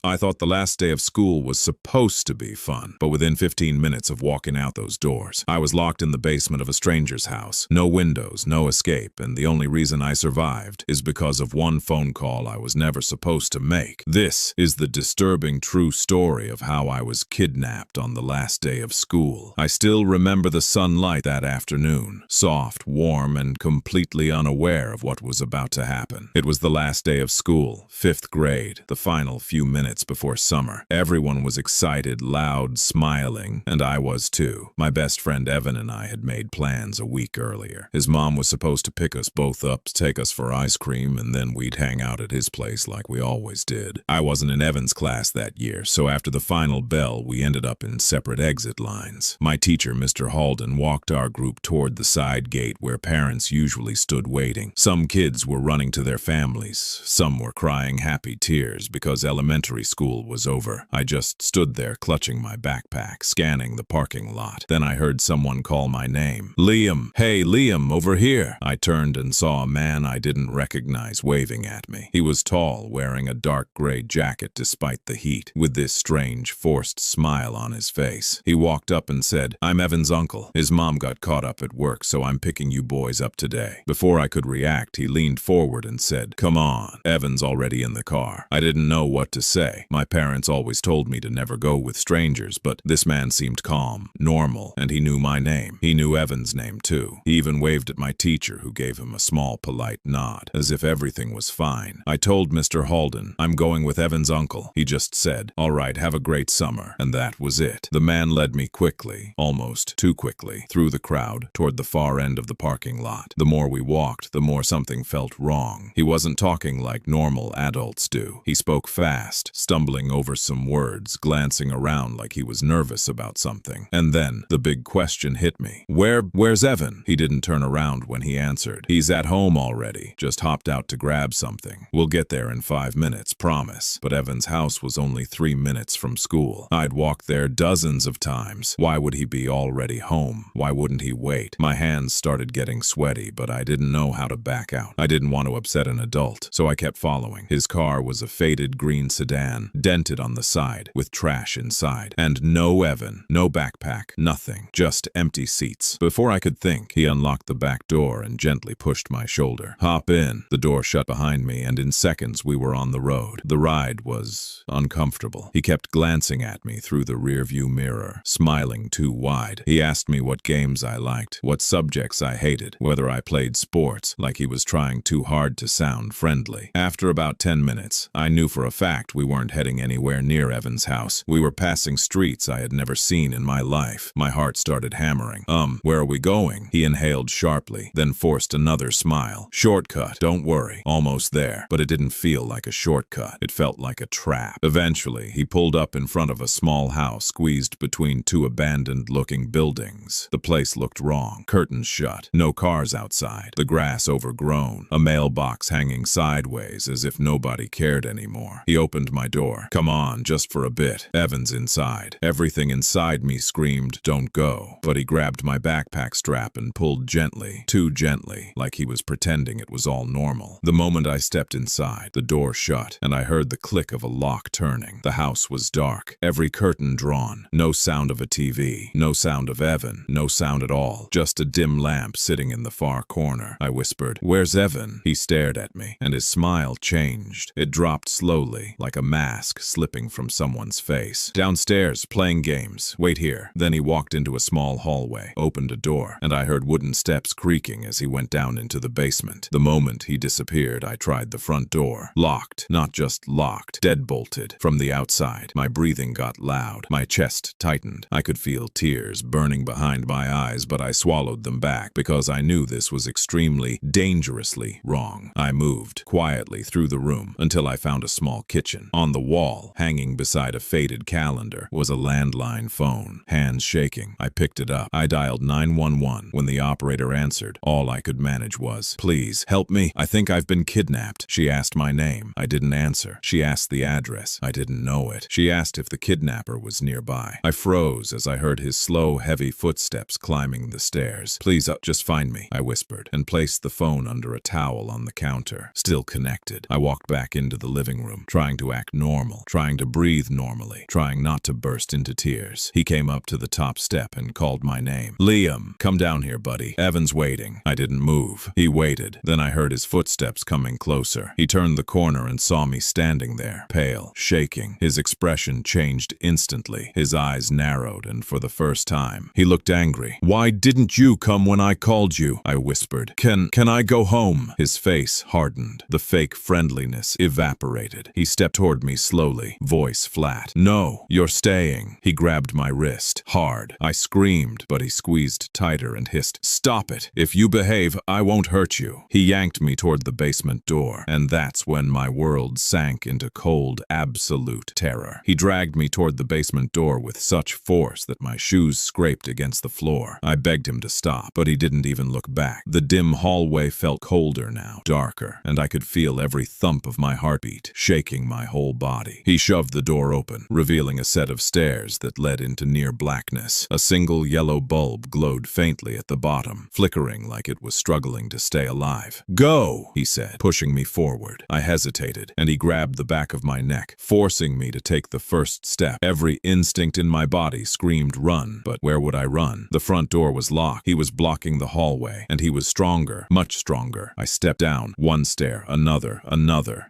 I thought the last day of school was supposed to be fun, but within 15 minutes of walking out those doors, I was locked in the basement of a stranger's house. No windows, no escape, and the only reason I survived is because of one phone call I was never supposed to make. This is the disturbing true story of how I was kidnapped on the last day of school. I still remember the sunlight that afternoon, soft, warm, and completely unaware of what was about to happen. It was the last day of school, 5th grade, the final few minutes before summer. Everyone was excited, loud, smiling, and I was too. My best friend Evan and I had made plans a week earlier. His mom was supposed to pick us both up, take us for ice cream, and then we'd hang out at his place like we always did. I wasn't in Evan's class that year, so after the final bell, we ended up in separate exit lines. My teacher, Mr. 𝙔𝙪𝙧, walked our group toward the side gate where parents usually stood waiting. Some kids were running to their families. Some were crying happy tears because elementary school was over. I just stood there clutching my backpack, scanning the parking lot. Then I heard someone call my name. Liam! Hey, Liam, over here! I turned and saw a man I didn't recognize waving at me. He was tall, wearing a dark gray jacket despite the heat, with this strange, forced smile on his face. He walked up and said, "I'm Evan's uncle. His mom got caught up at work, so I'm picking you boys up today." Before I could react, he leaned forward and said, "Come on, Evan's already in the car." I didn't know what to say. My parents always told me to never go with strangers, but this man seemed calm, normal, and he knew my name. He knew Evan's name too. He even waved at my teacher, who gave him a small, polite nod, as if everything was fine. I told Mr. 𝙔𝙪𝙧, "I'm going with Evan's uncle." He just said, "All right, have a great summer," and that was it. The man led me quickly, almost too quickly, through the crowd, toward the far end of the parking lot. The more we walked, the more something felt wrong. He wasn't talking like normal adults do. He spoke fast, stumbling over some words, glancing around like he was nervous about something. And then, the big question hit me. Where's Evan? He didn't turn around when he answered. "He's at home already. Just hopped out to grab something. We'll get there in 5 minutes, promise." But Evan's house was only 3 minutes from school. I'd walked there dozens of times. Why would he be already home? Why wouldn't he wait? My hands started getting sweaty, but I didn't know how to back out. I didn't want to upset an adult, so I kept following. His car was a faded green sedan, dented on the side, with trash inside. And no Evan, no backpack, nothing, just empty seats. Before I could think, he unlocked the back door and gently pushed my shoulder. "Hop in." The door shut behind me, and in seconds we were on the road. The ride was uncomfortable. He kept glancing at me through the rearview mirror, smiling too wide. He asked me what games I liked, what subjects I hated, whether I played sports, like he was trying too hard to sound friendly. After about 10 minutes, I knew for a fact we weren't heading anywhere near Evan's house. We were passing streets I had never seen in my life. My heart started hammering. Where are we going?" He inhaled sharply, then forced another smile. "Shortcut, don't worry. Almost there." But it didn't feel like a shortcut. It felt like a trap. Eventually, he pulled up in front of a small house squeezed between 2 abandoned-looking buildings. The place looked wrong. Curtains shut. No cars outside. The grass overgrown. A mailbox hanging sideways as if nobody cared anymore. He opened my door. "Come on, just for a bit. Evan's inside." Everything inside me screamed, "Don't go." But he grabbed my backpack strap and pulled gently, too gently, like he was pretending it was all normal. The moment I stepped inside, the door shut, and I heard the click of a lock turning. The house was dark, every curtain drawn. No sound of a TV, no sound of Evan, no sound at all. Just a dim lamp sitting in the far corner. I whispered, "Where's Evan?" He stared at me, and his smile changed. It dropped slowly, like a mask slipping from someone's face. "Downstairs, playing games. Wait here." Then he walked into a small hallway, opened a door, and I heard wooden steps creaking as he went down into the basement. The moment he disappeared, I tried the front door. Locked. Not just locked, deadbolted. From the outside, my breathing got loud. My chest tightened. I could feel tears burning behind my eyes, but I swallowed them back because I knew this was extremely, dangerously wrong. I moved quietly through the room until I found a small kitchen. On the wall, hanging beside a faded calendar, was a landline phone. Hands shaking, I picked it up. I dialed 911. When the operator answered, all I could manage was, "Please, help me. I think I've been kidnapped." She asked my name. I didn't answer. She asked the address. I didn't know it. She asked if the kidnapper was nearby. I froze as I heard his slow, heavy footsteps climbing the stairs. "Please, just find me," I whispered, and placed the phone under a towel on the counter. Still connected. I walked back into the living room, trying to act act normal, trying to breathe normally, trying not to burst into tears. He came up to the top step and called my name. "Liam, come down here, buddy. Evan's waiting." I didn't move. He waited. Then I heard his footsteps coming closer. He turned the corner and saw me standing there, pale, shaking. His expression changed instantly. His eyes narrowed, and for the first time, he looked angry. "Why didn't you come when I called you?" I whispered. Can I go home?" His face hardened. The fake friendliness evaporated. He stepped toward me slowly, voice flat. "No, you're staying." He grabbed my wrist, hard. I screamed, but he squeezed tighter and hissed, "Stop it. If you behave, I won't hurt you." He yanked me toward the basement door, and that's when my world sank into cold, absolute terror. He dragged me toward the basement door with such force that my shoes scraped against the floor. I begged him to stop, but he didn't even look back. The dim hallway felt colder now, darker, and I could feel every thump of my heartbeat, shaking my whole body. He shoved the door open, revealing a set of stairs that led into near blackness. A single yellow bulb glowed faintly at the bottom, flickering like it was struggling to stay alive. "Go," he said, pushing me forward. I hesitated, and he grabbed the back of my neck, forcing me to take the first step. Every instinct in my body screamed run, but where would I run? The front door was locked. He was blocking the hallway, and he was stronger, much stronger. I stepped down, one stair, another.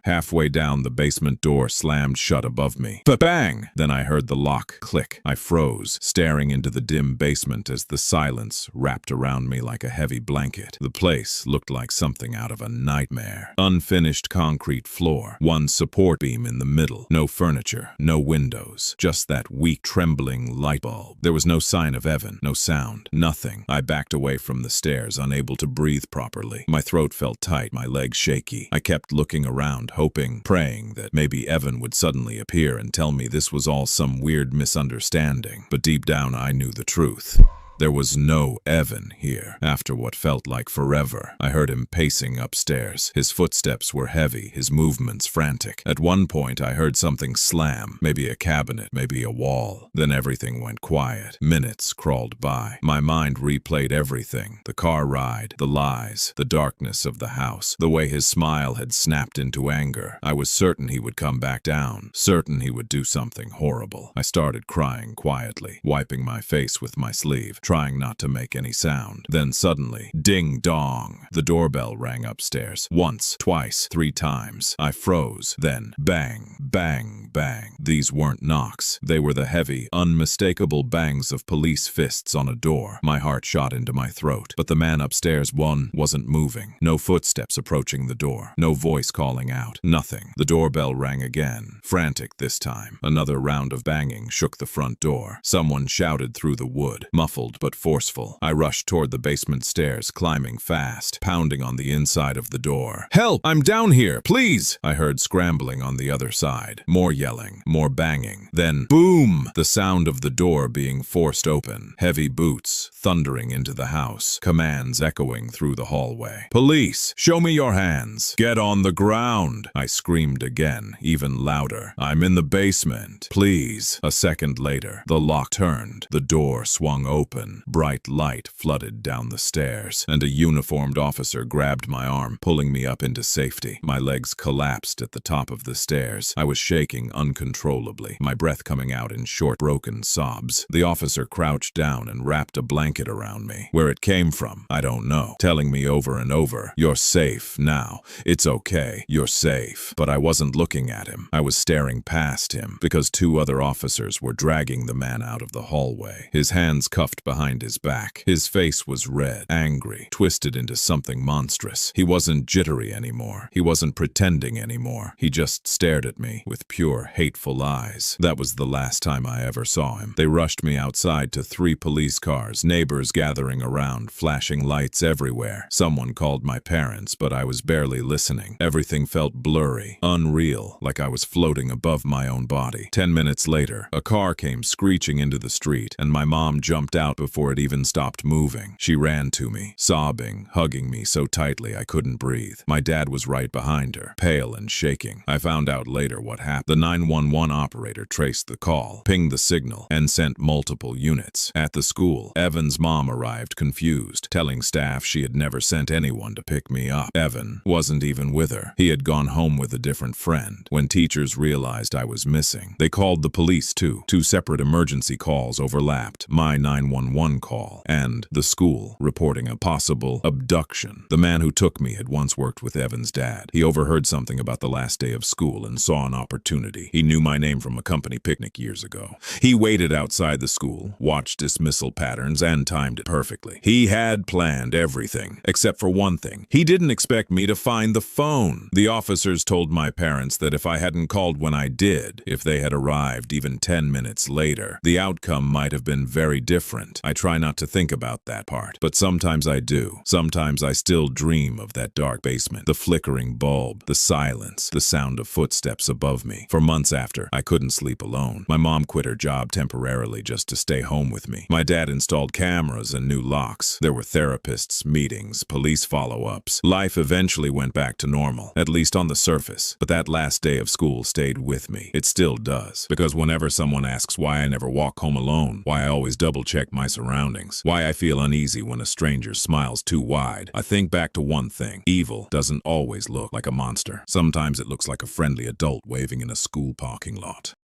Halfway down, the basement door slammed shut above me. Ba-bang! Then I heard the lock click. I froze, staring into the dim basement as the silence wrapped around me like a heavy blanket. The place looked like something out of a nightmare. Unfinished concrete floor, one support beam in the middle, no furniture, no windows, just that weak, trembling light bulb. There was no sign of Evan, no sound, nothing. I backed away from the stairs, unable to breathe properly. My throat felt tight, my legs shaky. I kept looking around, hoping, praying that maybe Evan would suddenly appear and tell me this was all some weird misunderstanding. But deep down, I knew the truth. There was no Evan here. After what felt like forever, I heard him pacing upstairs. His footsteps were heavy, his movements frantic. At one point, I heard something slam, maybe a cabinet, maybe a wall. Then everything went quiet. Minutes crawled by. My mind replayed everything. The car ride, the lies, the darkness of the house, the way his smile had snapped into anger. I was certain he would come back down, certain he would do something horrible. I started crying quietly, wiping my face with my sleeve, trying not to make any sound. Then suddenly, ding-dong, the doorbell rang upstairs. Once, twice, 3 times. I froze. Then, bang, bang, bang. These weren't knocks. They were the heavy, unmistakable bangs of police fists on a door. My heart shot into my throat. But the man upstairs, wasn't moving. No footsteps approaching the door. No voice calling out. Nothing. The doorbell rang again. Frantic this time. Another round of banging shook the front door. Someone shouted through the wood, muffled but forceful. I rushed toward the basement stairs, climbing fast, pounding on the inside of the door. "Help! I'm down here! Please!" I heard scrambling on the other side. More yelling, more banging. Then, boom! The sound of the door being forced open. Heavy boots thundering into the house. Commands echoing through the hallway. "Police! Show me your hands! Get on the ground!" I screamed again, even louder. "I'm in the basement. Please!" A second later, the lock turned. The door swung open. Bright light flooded down the stairs, and a uniformed officer grabbed my arm, pulling me up into safety. My legs collapsed at the top of the stairs. I was shaking uncontrollably, my breath coming out in short, broken sobs. The officer crouched down and wrapped a blanket around me. Where it came from, I don't know, telling me over and over, "You're safe now. It's okay. You're safe." But I wasn't looking at him. I was staring past him, because 2 other officers were dragging the man out of the hallway. His hands cuffed behind his back. His face was red, angry, twisted into something monstrous. He wasn't jittery anymore. He wasn't pretending anymore. He just stared at me with pure, hateful eyes. That was the last time I ever saw him. They rushed me outside to 3 police cars, neighbors gathering around, flashing lights everywhere. Someone called my parents, but I was barely listening. Everything felt blurry, unreal, like I was floating above my own body. 10 minutes later, a car came screeching into the street, and my mom jumped out before it even stopped moving. She ran to me, sobbing, hugging me so tightly I couldn't breathe. My dad was right behind her, pale and shaking. I found out later what happened. The 911 operator traced the call, pinged the signal, and sent multiple units. At the school, Evan's mom arrived confused, telling staff she had never sent anyone to pick me up. Evan wasn't even with her. He had gone home with a different friend. When teachers realized I was missing, they called the police too. Two separate emergency calls overlapped, my 911 call and the school reporting a possible abduction. The man who took me had once worked with Evan's dad. He overheard something about the last day of school and saw an opportunity. He knew my name from a company picnic years ago. He waited outside the school, watched dismissal patterns, and timed it perfectly. He had planned everything, except for one thing. He didn't expect me to find the phone. The officers told my parents that if I hadn't called when I did, if they had arrived even 10 minutes later, the outcome might have been very different. I try not to think about that part, but sometimes I do. Sometimes I still dream of that dark basement, the flickering bulb, the silence, the sound of footsteps above me. For months after, I couldn't sleep alone. My mom quit her job temporarily just to stay home with me. My dad installed cameras and new locks. There were therapists, meetings, police follow-ups. Life eventually went back to normal, at least on the surface. But that last day of school stayed with me. It still does. Because whenever someone asks why I never walk home alone, why I always double-check my surroundings, why I feel uneasy when a stranger smiles too wide, I think back to one thing. Evil doesn't always look like a monster. Sometimes it looks like a friendly adult waving in a school parking lot.